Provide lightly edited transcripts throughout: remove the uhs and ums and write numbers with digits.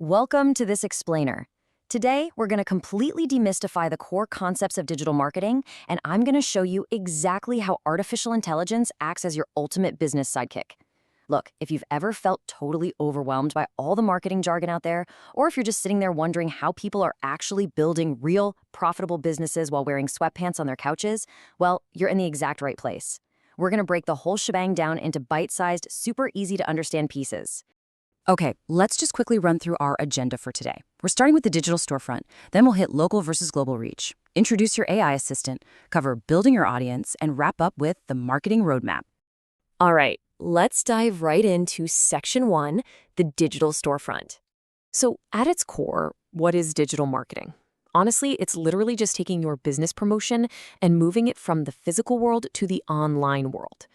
Welcome to This Explainer. Today, we're going to completely demystify the core concepts of digital marketing, and I'm going to show you exactly how artificial intelligence acts as your ultimate business sidekick. Look, if you've ever felt totally overwhelmed by all the marketing jargon out there, or if you're just sitting there wondering how people are actually building real, profitable businesses while wearing sweatpants on their couches, well, you're in the exact right place. We're going to break the whole shebang down into bite-sized, super easy to understand pieces. Okay, let's just quickly run through our agenda for today. We're starting with the digital storefront, then we'll hit local versus global reach, introduce your AI assistant, cover building your audience, and wrap up with the marketing roadmap. All right, let's dive right into section 1, the digital storefront. So at its core, what is digital marketing? Honestly, it's literally just taking your business promotion and moving it from the physical world to the online world.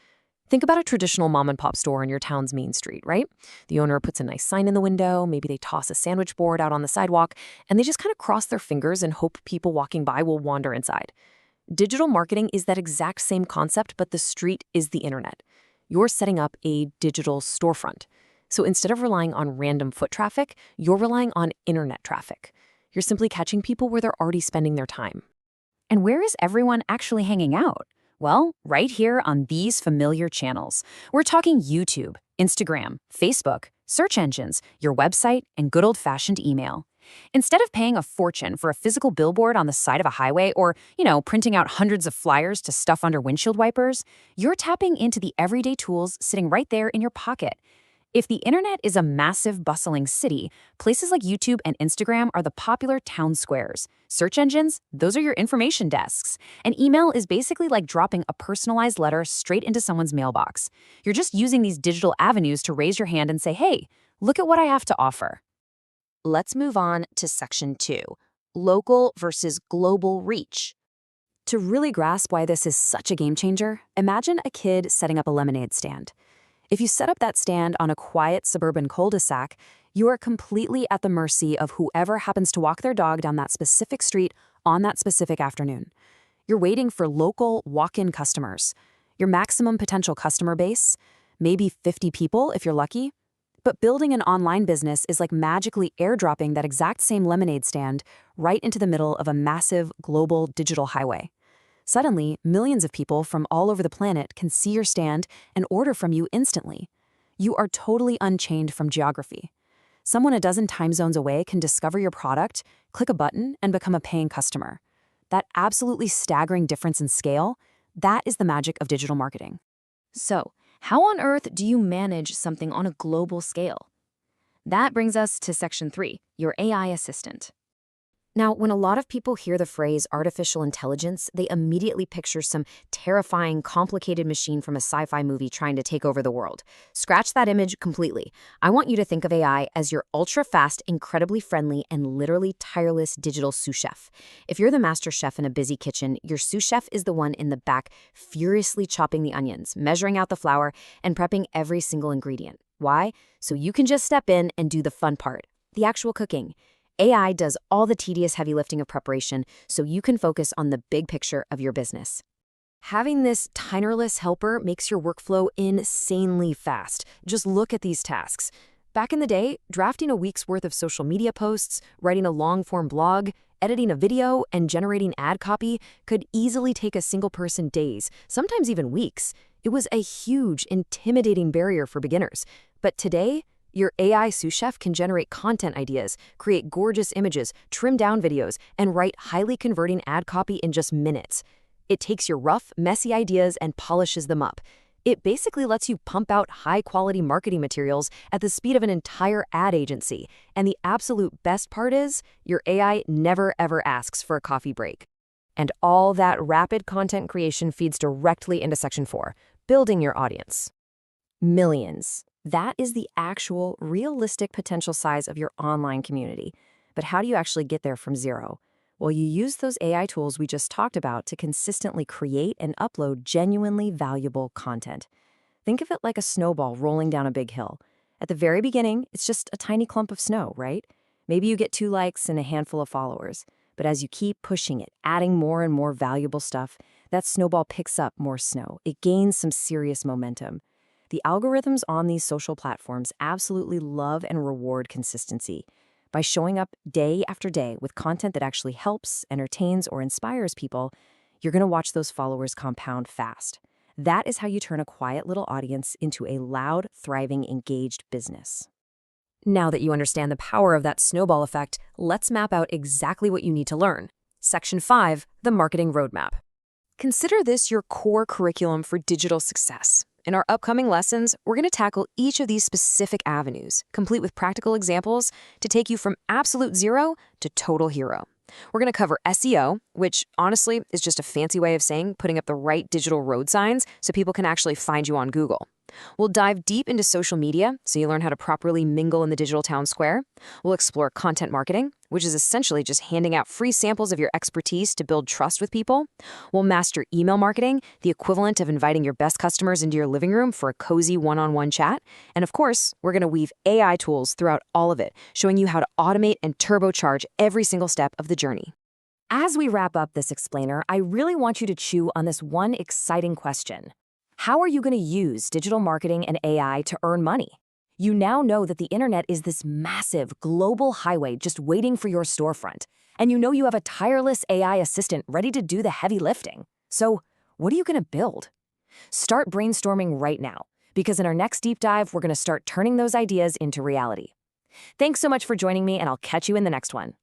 Think about a traditional mom and pop store on your town's main street, right? The owner puts a nice sign in the window, maybe they toss a sandwich board out on the sidewalk, and they just kind of cross their fingers and hope people walking by will wander inside. Digital marketing is that exact same concept, but the street is the internet. You're setting up a digital storefront. So instead of relying on random foot traffic, you're relying on internet traffic. You're simply catching people where they're already spending their time. And where is everyone actually hanging out? Well, right here on these familiar channels. We're talking YouTube, Instagram, Facebook, search engines, your website, and good old-fashioned email. Instead of paying a fortune for a physical billboard on the side of a highway or, printing out hundreds of flyers to stuff under windshield wipers, you're tapping into the everyday tools sitting right there in your pocket. If the internet is a massive, bustling city, places like YouTube and Instagram are the popular town squares. Search engines, those are your information desks. And email is basically like dropping a personalized letter straight into someone's mailbox. You're just using these digital avenues to raise your hand and say, hey, look at what I have to offer. Let's move on to section 2, local versus global reach. To really grasp why this is such a game changer, imagine a kid setting up a lemonade stand. If you set up that stand on a quiet suburban cul-de-sac, you are completely at the mercy of whoever happens to walk their dog down that specific street on that specific afternoon. You're waiting for local walk-in customers. Your maximum potential customer base, maybe 50 people if you're lucky. But building an online business is like magically airdropping that exact same lemonade stand right into the middle of a massive global digital highway. Suddenly, millions of people from all over the planet can see your stand and order from you instantly. You are totally unchained from geography. Someone a dozen time zones away can discover your product, click a button, and become a paying customer. That absolutely staggering difference in scale, that is the magic of digital marketing. So, how on earth do you manage something on a global scale? That brings us to section 3, your AI assistant. Now, when a lot of people hear the phrase artificial intelligence, they immediately picture some terrifying, complicated machine from a sci-fi movie trying to take over the world. Scratch that image completely. I want you to think of AI as your ultra-fast, incredibly friendly, and literally tireless digital sous chef. If you're the master chef in a busy kitchen, your sous chef is the one in the back furiously chopping the onions, measuring out the flour, and prepping every single ingredient. Why? So you can just step in and do the fun part, the actual cooking. AI does all the tedious heavy lifting of preparation so you can focus on the big picture of your business. Having this tireless helper makes your workflow insanely fast. Just look at these tasks. Back in the day, drafting a week's worth of social media posts, writing a long-form blog, editing a video, and generating ad copy could easily take a single person days, sometimes even weeks. It was a huge, intimidating barrier for beginners. But today, your AI sous chef can generate content ideas, create gorgeous images, trim down videos, and write highly converting ad copy in just minutes. It takes your rough, messy ideas and polishes them up. It basically lets you pump out high-quality marketing materials at the speed of an entire ad agency. And the absolute best part is, your AI never ever asks for a coffee break. And all that rapid content creation feeds directly into section 4, building your audience. Millions. That is the actual, realistic potential size of your online community. But how do you actually get there from zero? Well, you use those AI tools we just talked about to consistently create and upload genuinely valuable content. Think of it like a snowball rolling down a big hill. At the very beginning, it's just a tiny clump of snow, right? Maybe you get 2 likes and a handful of followers. But as you keep pushing it, adding more and more valuable stuff, that snowball picks up more snow. It gains some serious momentum. The algorithms on these social platforms absolutely love and reward consistency. By showing up day after day with content that actually helps, entertains, or inspires people, you're going to watch those followers compound fast. That is how you turn a quiet little audience into a loud, thriving, engaged business. Now that you understand the power of that snowball effect, let's map out exactly what you need to learn. Section 5, the marketing roadmap. Consider this your core curriculum for digital success. In our upcoming lessons, we're going to tackle each of these specific avenues, complete with practical examples to take you from absolute zero to total hero. We're going to cover SEO, which honestly is just a fancy way of saying putting up the right digital road signs so people can actually find you on Google. We'll dive deep into social media so you learn how to properly mingle in the digital town square. We'll explore content marketing, which is essentially just handing out free samples of your expertise to build trust with people. We'll master email marketing, the equivalent of inviting your best customers into your living room for a cozy one-on-one chat. And of course, we're going to weave AI tools throughout all of it, showing you how to automate and turbocharge every single step of the journey. As we wrap up this explainer, I really want you to chew on this one exciting question. How are you going to use digital marketing and AI to earn money? You now know that the internet is this massive global highway just waiting for your storefront. And you know you have a tireless AI assistant ready to do the heavy lifting. So, what are you going to build? Start brainstorming right now, because in our next deep dive, we're going to start turning those ideas into reality. Thanks so much for joining me, and I'll catch you in the next one.